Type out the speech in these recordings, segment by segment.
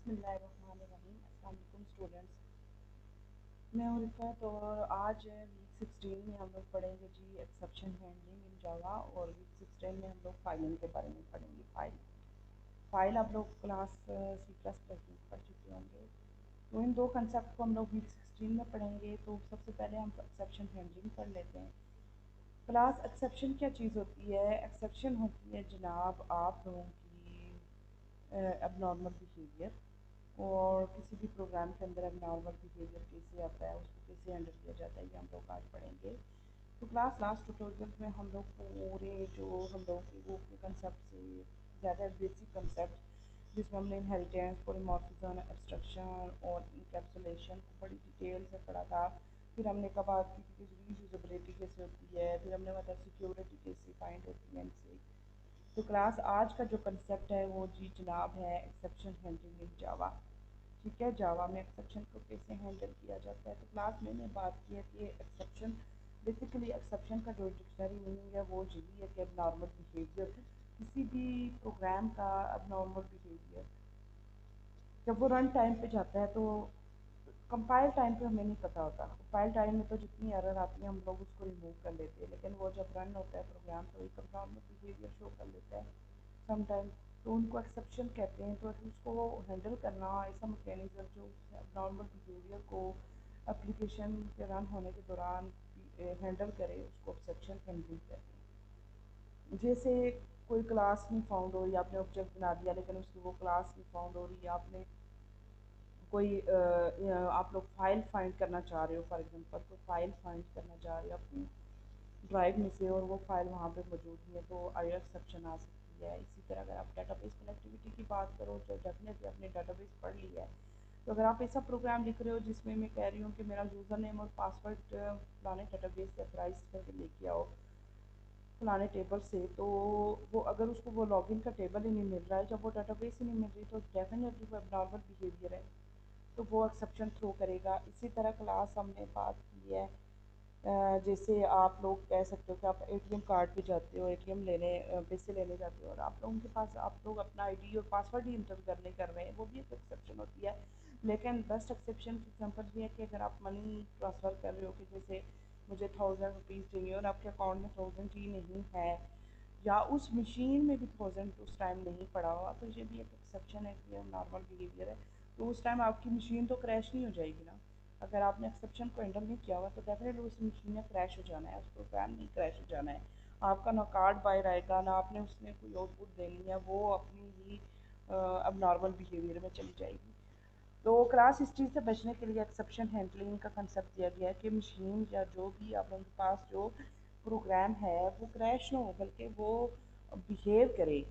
بسم اللہ الرحمن الرحیم۔ السلام علیکم اسٹوڈنٹس، میں ہوں رفعت اور آج ویک 16 میں ہم لوگ پڑھیں گے جی ایکسیپشن ہینڈلنگ ان جاوا، اور ویک 16 میں ہم لوگ فائلنگ کے بارے میں پڑھیں گے۔ فائل آپ لوگ کلاس سی پلس پلس میں پڑھ چکے ہوں گے، تو ان دو کنسیپٹ کو ہم لوگ ویک 16 میں پڑھیں گے۔ تو سب سے پہلے ہم ایکسیپشن ہینڈلنگ پڑھ لیتے ہیں۔ کلاس ایکسیپشن کیا چیز ہوتی ہے؟ ایکسیپشن ہوتی ہے جناب آپ لوگوں کی اب نارمل بیہیویئر، اور کسی بھی پروگرام کے اندر اب نارمل بیہیویئر کیسے آتا ہے، اس کو کیسے ہینڈل کیا جاتا ہے، یہ ہم لوگ آج پڑھیں گے۔ تو کلاس لاسٹ ٹیوٹوریل میں ہم لوگ پورے جو ہم لوگ کے وہ کنسیپٹ سے زیادہ بیسک کنسیپٹ، جس میں ہم نے انہیریٹنس، پولیمورفزم، ایبسٹریکشن اور انکیپسولیشن کو بڑی ڈیٹیل سے پڑھا تھا۔ پھر ہم نے کب بات کی کہ ری یوزیبلٹی کیسے ہوتی ہے، پھر ہم نے مطلب سیکیورٹی کیسے فائنڈ ہوتی ہے ان سے۔ تو کلاس آج کا جو کنسیپٹ ہے وہ جی جناب ہے ایکسیپشن ہینڈلنگ ان جاوا۔ ٹھیک ہے، جاوا میں ایکسیپشن کو کیسے ہینڈل کیا جاتا ہے۔ تو کلاس میں نے بات کی ہے کہ ایکسیپشن بیسیکلی ایکسیپشن کا جو ڈکشنری میننگ ہے وہ یہی ہے کہ اب نارمل بیہیویئر، کسی بھی پروگرام کا اب نارمل بیہیویئر جب وہ رن ٹائم پہ جاتا ہے تو کمپائل ٹائم پہ ہمیں نہیں پتہ ہوتا۔ کمپائل ٹائم میں تو جتنی ایرر آتی ہیں ہم لوگ اس کو ریموو کر لیتے ہیں، لیکن وہ جب رن ہوتا ہے پروگرام تو ایک نارمل بیہیویئر شو کر لیتا ہے سم ٹائم، تو ان کو ایکسیپشن کہتے ہیں۔ تو اس کو ہینڈل کرنا ایسا میکینزم جو نارمل بیہیویئر کو اپلیکیشن کے رن ہونے کے دوران ہینڈل کرے، اس کو ایکسیپشن ہینڈلنگ کہتے ہیں۔ جیسے کوئی کلاس نہیں فاؤنڈ ہو رہی، آپ نے آبجیکٹ بنا دیا لیکن اس کی وہ کلاس نہیں فاؤنڈ ہو رہی، آپ نے کوئی آپ لوگ فائل فائنڈ کرنا چاہ رہے ہو فار ایگزامپل، تو فائل فائنڈ کرنا چاہ رہے ہو اپنی ڈرائیو میں سے اور وہ فائل وہاں پہ موجود نہیں ہے تو آئی ایکسیپشن آ سکتی ہے۔ اسی طرح اگر آپ ڈیٹا بیس کنیکٹیوٹی کی بات کرو تو ڈیفینیٹلی آپ نے ڈیٹا بیس پڑھ لی ہے، تو اگر آپ ایسا پروگرام لکھ رہے ہو جس میں کہہ رہی ہوں کہ میرا یوزر نیم اور پاسورڈ فلانے ڈیٹا بیس سے اپرائز کر کے لے کے آؤ فلانے ٹیبل سے، تو وہ اگر اس کو وہ لاگ ان کا ٹیبل ہی نہیں مل رہا ہے، جب وہ ڈیٹا بیس ہی نہیں مل رہی تو ڈیفینیٹلی وہ نارمل بیہیویئر ہے، تو وہ ایکسیپشن تھرو کرے گا۔ اسی طرح کلاس ہم نے بات کی ہے جیسے آپ لوگ کہہ سکتے ہو کہ آپ اے ٹی ایم کارڈ پہ جاتے ہو، اے ٹی ایم لینے پیسے لینے جاتے ہو، اور آپ لوگوں کے پاس آپ لوگ اپنا آئی ڈی اور پاسورڈ ہی انٹر کرنے کر رہے ہیں، وہ بھی ایک ایکسیپشن ہوتی ہے۔ لیکن بیسٹ ایکسیپشن کی ایگزامپل یہ ہے کہ اگر آپ منی ٹرانسفر کر رہے ہو کہ جیسے مجھے 1000 روپیز چاہیے اور آپ کے اکاؤنٹ میں 1000 ہی نہیں ہے، یا اس مشین میں بھی 1000 اس ٹائم نہیں پڑا ہوا، تو یہ بھی ایک ایکسیپشن ہے کہ نارمل بیہیویئر ہے۔ تو اس ٹائم آپ کی مشین تو کریش نہیں ہو جائے گی نا، اگر آپ نے ایکسیپشن کو ہینڈل نہیں کیا ہوا تو ڈیفینیٹلی اس مشین نے کریش ہو جانا ہے، اس پروگرام نہیں کریش ہو جانا ہے، آپ کا نہ کارڈ باہر آئے گا، نہ آپ نے اس میں کوئی آؤٹ پٹ دینی ہے، وہ اپنی ہی اب نارمل بیہیویئر میں چلی جائے گی۔ تو کلاس اس چیز سے بچنے کے لیے ایکسیپشن ہینڈلنگ کا کنسیپٹ دیا گیا ہے کہ مشین یا جو بھی آپ لوگوں کے پاس جو پروگرام ہے وہ کریش نہ ہو بلکہ وہ بیہیو کرے،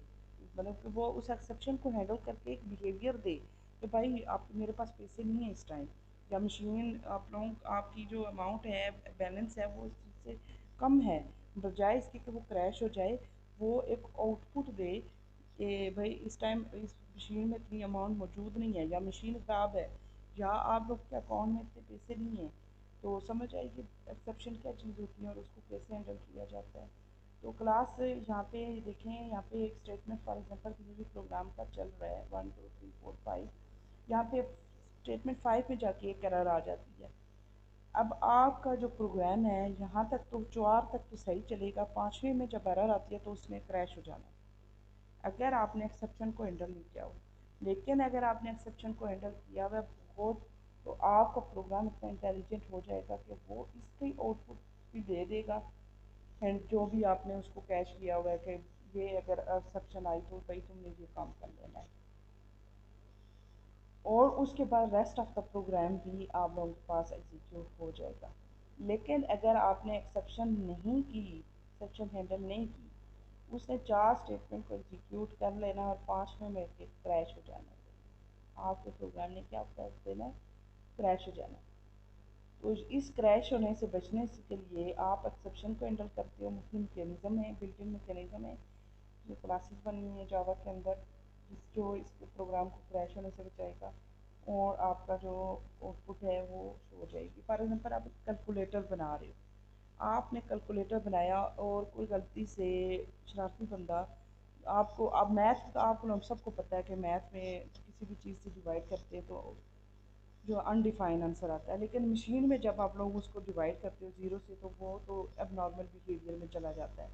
مطلب کہ وہ اس ایکسیپشن کو ہینڈل کر کے ایک بیہیویئر دے کہ بھائی آپ میرے پاس پیسے نہیں ہیں اس ٹائم، یا مشین آپ لوگوں آپ کی جو اماؤنٹ ہے بیلنس ہے وہ اس چیز سے کم ہے، بجائے اس کے کہ وہ کریش ہو جائے وہ ایک آؤٹ پٹ دے کہ بھائی اس ٹائم اس مشین میں اتنی اماؤنٹ موجود نہیں ہے، یا مشین خراب ہے، یا آپ لوگ کے اکاؤنٹ میں اتنے پیسے نہیں ہیں۔ تو سمجھ آئے کہ ایکسیپشن کیا چیز ہوتی ہے اور اس کو کیسے ہینڈل کیا جاتا ہے۔ تو کلاس یہاں پہ دیکھیں، یہاں پہ ایک اسٹیٹمنٹ فار ایگزامپل کسی بھی پروگرام کا چل رہا ہے 1 2 3 4 5، یہاں پہ اسٹیٹمنٹ 5 میں جا کے ایک ایرر آ جاتی ہے۔ اب آپ کا جو پروگرام ہے یہاں تک تو 4 تک تو صحیح چلے گا، 5ویں میں جب ایرر آتی ہے تو اس نے کریش ہو جانا ہے اگر آپ نے ایکسیپشن کو ہینڈل نہیں کیا ہو۔ لیکن اگر آپ نے ایکسیپشن کو ہینڈل کیا ہوا بہت، تو آپ کا پروگرام اتنا انٹیلیجنٹ ہو جائے گا کہ وہ اس کی آؤٹ پٹ بھی دے دے گا، اینڈ جو بھی آپ نے اس کو کیش کیا ہوا ہے کہ یہ اگر ایکسیپشن آئی تو بھائی تم نے یہ کام کر لینا ہے، اور اس کے بعد ریسٹ آف دا پروگرام بھی آپ لوگوں کے پاس ایگزیکیوٹ ہو جائے گا۔ لیکن اگر آپ نے ایکسیپشن نہیں کی، ایکسیپشن ہینڈل نہیں کی، اس نے 4 اسٹیٹمنٹ کو ایگزیکیوٹ کر لینا اور 5ویں میں کے کریش ہو جانا ہے، آپ کے پروگرام نے کیا کر دینا ہے، کریش ہو جانا ہے۔ تو اس کریش ہونے سے بچنے کے لیے آپ ایکسیپشن کو ہینڈل کرتے ہو، مختلف میکینزم ہے، بلٹ ان میکینزم ہے، جو کلاسز بنی ہوئی ہیں جاوا کے اندر، جو اس کے پروگرام کو کریش ہونے سے بچائے گا اور آپ کا جو آؤٹ پٹ ہے وہ شو ہو جائے گی۔ فار ایگزامپل آپ کیلکولیٹر بنا رہے ہو، آپ نے کیلکولیٹر بنایا اور کوئی غلطی سے شرارتی بندہ آپ کو اب میتھ کا آپ لوگ سب کو پتہ ہے کہ میتھ میں کسی بھی چیز سے ڈیوائڈ کرتے ہیں تو جو انڈیفائن آنسر آتا ہے، لیکن مشین میں جب آپ لوگ اس کو ڈیوائڈ کرتے ہو زیرو سے تو وہ تو اب نارمل بیہیویئر میں چلا جاتا ہے،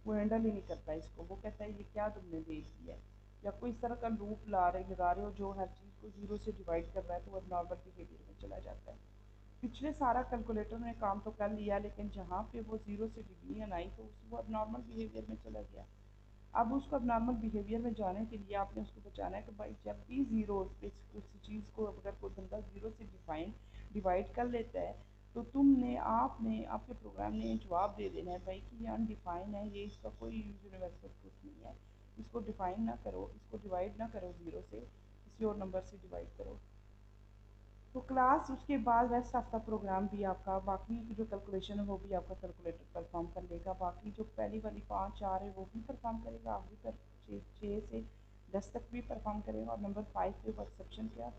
وہ ہینڈل ہی نہیں کرتا اس کو، وہ کہتا ہے یہ کیا تم نے دیکھ دیا ہے، یا کوئی اس طرح کا لوپ لگا رہے ہو جو ہر چیز کو زیرو سے ڈیوائڈ کر رہا ہے تو وہ اب نارمل بیہیویئر میں چلا جاتا ہے۔ پچھلے سارا کیلکولیٹر نے کام تو کر لیا، لیکن جہاں پہ وہ زیرو سے ڈویژن آئی تو وہ اب نارمل بیہیویئر میں چلا گیا۔ اب اس کو اب نارمل بیہیویئر میں جانے کے لیے آپ نے اس کو بچانا ہے کہ بھائی جب بھی زیرو کسی چیز کو اگر کوئی بندہ زیرو سے ڈیوائڈ کر لیتا ہے تو آپ کے پروگرام نے جواب دے دینا ہے بھائی کہ یہ انڈیفائن ہے، یہ اس کا کوئی یونیورسل ٹروتھ نہیں ہے، اس کو ڈیفائن نہ کرو، اس کو ڈیوائڈ نہ کرو زیرو سے، کسی اور نمبر سے ڈیوائڈ کرو۔ تو کلاس اس کے بعد ریسٹ آف دا پروگرام بھی آپ کا باقی جو کیلکولیشن ہے وہ بھی آپ کا کیلکولیٹر پرفارم کر لے گا، باقی جو پہلی والی 5 4 ہے وہ بھی پرفارم کرے گا، آخری پر 6 سے 10 تک بھی پرفارم کرے گا، اور نمبر 5 پہ وہ ایکسیپشن کیا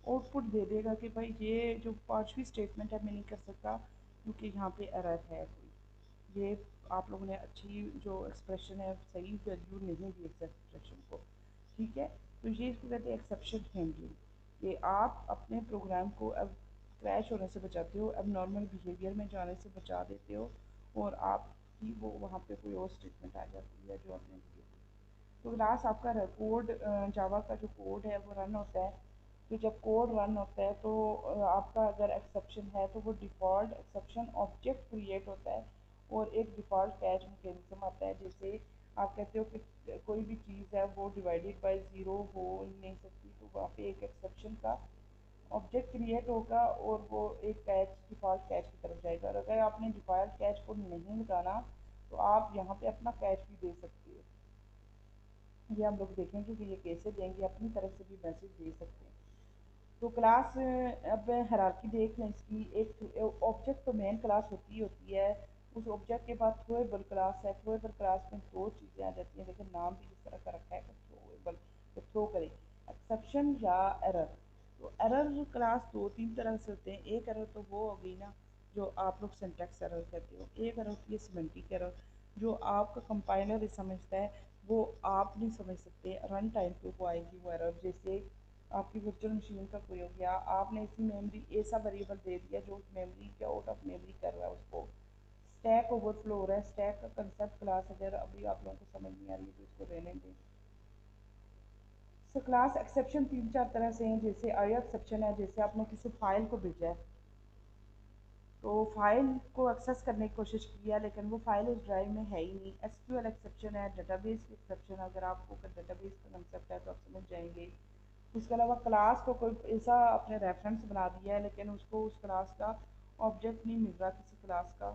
آؤٹ پٹ دے دے گا کہ بھائی یہ جو 5ویں اسٹیٹمنٹ ہے میں نہیں کر سکتا کیونکہ یہاں پہ ایرر ہے کوئی، یہ آپ لوگوں نے اچھی جو ایکسپریشن ہے صحیح ویلیو نہیں دی اس ایکسپریشن کو، ٹھیک ہے۔ تو یہ اس کو کہتے ہیں ایکسیپشن ہینڈلنگ، کہ آپ اپنے پروگرام کو اب کریش ہونے سے بچاتے ہو، اب نارمل بیہیویئر میں جانے سے بچا دیتے ہو، اور آپ کی وہ وہاں پہ کوئی اور اسٹیٹمنٹ آ جاتی ہے جو آپ نے دی تھی۔ تو لاسٹ آپ کا کوڈ جاوا کا جو کوڈ ہے وہ رن ہوتا ہے، تو جب کوڈ رن ہوتا ہے تو آپ کا اگر ایکسیپشن ہے تو وہ ڈیفالٹ ایکسیپشن آبجیکٹ کریٹ ہوتا ہے، اور ایک ڈیفالٹ کیچ میکینزم آتا ہے، جیسے آپ کہتے ہو کہ کوئی بھی چیز ہے وہ ڈیوائڈیڈ بائی زیرو ہو ہی نہیں سکتی، تو وہاں پہ ایک ایکسیپشن کا آبجیکٹ کریٹ ہوگا اور وہ ایک کیچ ڈیفالٹ کیچ کی طرف جائے گا، اور اگر آپ نے ڈیفالٹ کیچ کو نہیں لگانا تو آپ یہاں پہ اپنا کیچ بھی دے سکتے ہو، یہ ہم لوگ دیکھیں گے کہ یہ کیسے دیں گے، اپنی طرف سے بھی میسج دے سکتے ہیں۔ تو کلاس اب ہیرارکی دیکھ لیں اس کی، ایک آبجیکٹ تو مین کلاس ہوتی ہی ہوتی ہے، اس آبجیکٹ کے بعد تھرویبل کلاس ہے، تھرویبل کلاس میں دو چیزیں آ جاتی ہیں، لیکن نام بھی اس طرح کا رکھا ہے کہ تھرویبل، کہ تھرو کرے، ایکسیپشن یا ایرر۔ تو ایرر کلاس دو تین طرح سے ہوتے ہیں، ایک ایرر تو وہ ہو گئی نا جو آپ لوگ سینٹیکس ایرر کہتے ہو، ایک ایرر ہوتی ہے سیمنٹک ایرر جو آپ کا کمپائلر سمجھتا ہے، وہ آپ نہیں سمجھ سکتے، رن ٹائم پہ وہ آئے گی وہ ایرر، جیسے آپ کی ورچوئل مشین کا کوئی ہو گیا، آپ نے اسی میموری ایسا ویریبل دے دیا جو اس میموری کے آؤٹ آف میموری کر رہا ہے، اس کو اسٹیک اوور فلو ہو رہا ہے، اسٹیک کا کنسیپٹ کلاس اگر ابھی آپ لوگوں کو سمجھ نہیں آ رہی ہے تو اس کو رہنے دیں۔ تو کلاس ایکسیپشن تین چار طرح سے ہیں، جیسے آئی ایکسیپشن ہے، جیسے آپ نے کسی فائل کو بھیجا ہے تو فائل کو ایکسیس کرنے کی کوشش کی ہے لیکن وہ فائل اس ڈرائیو میں ہے ہی نہیں، ایس کیو ایل ایکسیپشن ہے، ڈیٹا بیس کی ایکسیپشن، اگر آپ کو ڈیٹا بیس کا کنسیپٹ ہے تو آپ سمجھ جائیں گے۔ اس کے علاوہ کلاس کو کوئی ایسا آپ نے ریفرنس بنا دیا ہے لیکن اس کو اس کلاس کا آبجیکٹ نہیں مل رہا کسی کلاس کا،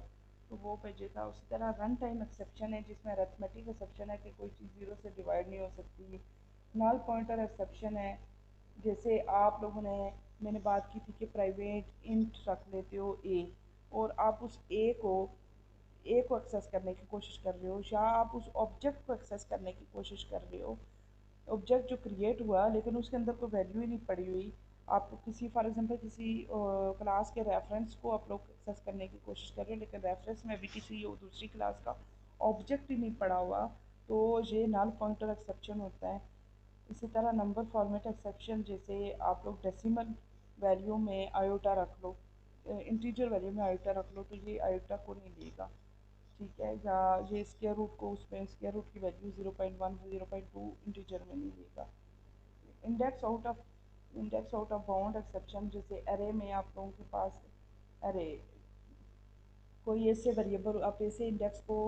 تو وہ بھیجے گا۔ اسی طرح رن ٹائم ایکسیپشن ہے جس میں ارتھمیٹک ایکسیپشن ہے کہ کوئی چیز زیرو سے ڈیوائڈ نہیں ہو سکتی، نل پوائنٹر ایکسیپشن ہے، جیسے آپ لوگوں نے میں نے بات کی تھی کہ پرائیویٹ انٹ رکھ لیتے ہو اے، اور آپ اس اے کو ایکسیس کرنے کی کوشش کر رہے ہو، یا آپ اس آبجیکٹ کو ایکسیس کرنے کی کوشش کر رہے ہو، آبجیکٹ جو کریٹ ہوا لیکن اس کے اندر کوئی ویلیو ہی نہیں پڑی ہوئی، آپ کسی فار ایگزامپل کسی کلاس کے ریفرنس کو آپ لوگ ایکسیس کرنے کی کوشش کر رہے ہو لیکن ریفرنس میں بھی کسی دوسری کلاس کا آبجیکٹ ہی نہیں پڑا ہوا، تو یہ نل پوائنٹر ایکسیپشن ہوتا ہے۔ اسی طرح نمبر فارمیٹ ایکسیپشن، جیسے آپ لوگ ڈیسیمل ویلیو میں آئیوٹا رکھ لو، انٹیجر ویلیو میں آئیوٹا رکھ لو تو یہ آئیوٹا کو نہیں لے گا، ٹھیک ہے، یا یہ اسکیئر روٹ کو اس میں اسکیئر روٹ کی ویلیو 0.1 0.2 انٹیجر میں نہیں لے گا۔ Index out of bound exception, جیسے ارے میں آپ لوگوں کے پاس ارے کوئی ایسے ویریبل آپ ایسے انڈیکس کو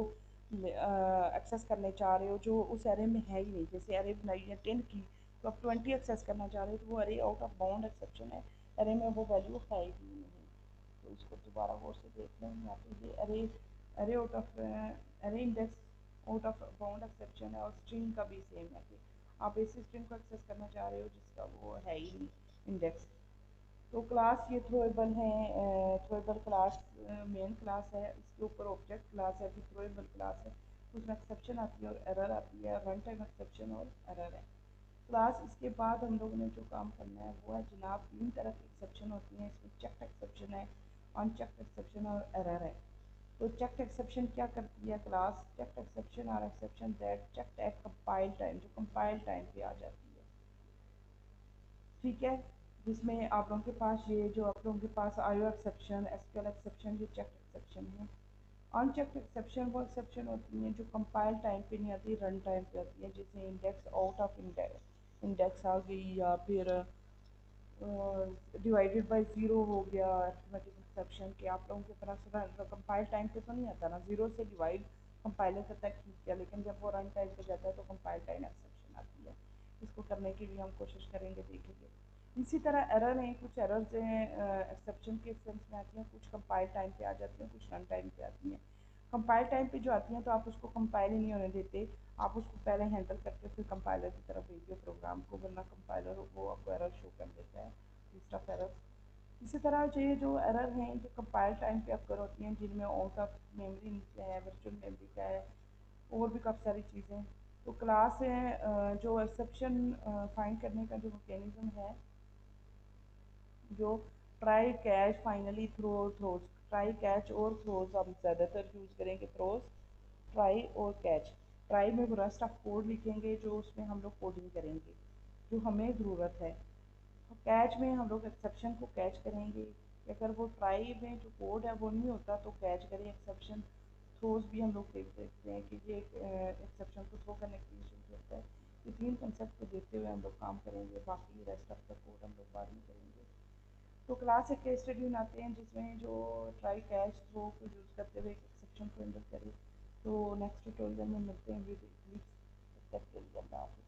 ایکسیس کرنے چاہ رہے ہو جو اس ایرے میں ہے ہی نہیں، جیسے ارے بنائی ہے 10 کی تو آپ 20 ایکسیس کرنا چاہ رہے ہو تو وہ ارے آؤٹ آف باؤنڈ ایکسیپشن ہے، ارے میں وہ ویلیو ہے ہی نہیں، تو اس کو دوبارہ غور سے دیکھ لیں یہاں پہ یہ array out of array index out of bound exception ہے، اور اسٹرنگ کا بھی سیم ہے کہ آپ ایسی اسٹرنگ کو ایکسیس کرنا چاہ رہے ہو جس کا وہ ہے ہی نہیں انڈیکس۔ تو کلاس یہ تھرویبل ہیں، تھرویبل کلاس مین کلاس ہے، اس کے اوپر آبجیکٹ کلاس ہے، پھر تھرویبل کلاس ہے، اس میں ایکسیپشن آتی ہے اور ایرر آتی ہے، رن ٹائم ایکسیپشن اور ایرر ہے کلاس۔ اس کے بعد ہم لوگوں نے جو کام کرنا ہے وہ ہے جناب تین طرح کی ایکسیپشن ہوتی ہیں، اس میں چیکڈ ایکسیپشن ہے، ان چیکڈ ایکسیپشن اور ایرر ہے۔ تو checked exception کیا کرتی ہے کلاس؟ checked exception اور exception that checked at compile time، جو compile time پہ آ جاتی ہے، ٹھیک ہے، جس میں آپ لوگوں کے پاس یہ جو آپ لوگوں کے پاس IO exception, S Q L exception, یہ چیکڈ ایکسیپشن ہے۔ ان چیکڈ ایکسیپشن وہ ایکسیپشن ہوتی ہیں جو کمپائل ٹائم پہ نہیں آتی، رن ٹائم پہ آتی ہیں، جیسے انڈیکس آؤٹ آف انڈیکس آ گئی، یا پھر ڈیوائڈیڈ بائی زیرو ہو گیا ارتھمیٹک ایکسیپشن، کہ آپ لوگوں کے پاس کمپائل ٹائم پہ تو نہیں آتا نا، زیرو سے ڈیوائڈ کمپائلر کرتا ہے ٹھیک کیا، لیکن جب وہ رن ٹائم پہ جاتا ہے تو کمپائل ٹائم ایکسیپشن آتی ہے۔ اس کو کرنے کی بھی ہم کوشش کریں گے، دیکھیں گے۔ اسی طرح ایرر ہیں، کچھ ایررز ہیں ایکسیپشن کے سینس میں آتی ہیں، کچھ کمپائل ٹائم پہ آ جاتی ہیں، کچھ رن ٹائم پہ آتی ہیں۔ کمپائل ٹائم پہ جو آتی ہیں تو آپ اس کو کمپائل ہی نہیں ہونے دیتے، آپ اس کو پہلے ہینڈل کر کے پھر کمپائلر کی طرف بھیجیے پروگرام کو، ورنہ کمپائلر وہ آپ کو ایرر شو کر دیتا ہے، لسٹ آف ایرر۔ اسی طرح یہ جو ایرر ہیں جو کمپائل ٹائم پہ اکر ہوتی ہیں، جن میں آؤٹ آف میموری نیچے ہے، ورچوئل میموری کا ہے، اور بھی کافی ساری چیزیں، تو کلاس ہے جو ایکسیپشن فائنڈ کرنے کا جو میکینزم ہے، جو try catch finally throws, try catch اور تھروز ہم زیادہ تر یوز کریں گے، تھروز، ٹرائی اور کیچ۔ ٹرائی میں وہ ریسٹ آف کوڈ لکھیں گے جو اس میں ہم لوگ کوڈنگ کریں گے جو ہمیں ضرورت ہے۔ کیچ میں ہم لوگ ایکسیپشن کو کیچ کریں گے، اگر وہ ٹرائی میں جو کوڈ ہے وہ نہیں ہوتا تو کیچ کریں ایکسیپشن۔ تھروز بھی ہم لوگ دیکھ سکتے ہیں کہ یہ ایکسیپشن کو تھرو کرنے کی ضرورت ہے۔ یہ تین کنسیپٹ کو دیکھتے ہوئے ہم لوگ کام کریں گے، باقی ریسٹ آف دا کوڈ ہم لوگ بعد میں کریں گے۔ تو کلاس ایک کیس اسٹڈی بناتے ہیں جس میں جو ٹرائی کیچ تھرو کو یوز کرتے ہوئے ایکسیپشن کو ہینڈل کرے۔ تو نیکسٹ ٹیوٹوریل میں ملتے ہیں، ویڈیو، تب تک کے لیے اللہ حافظ۔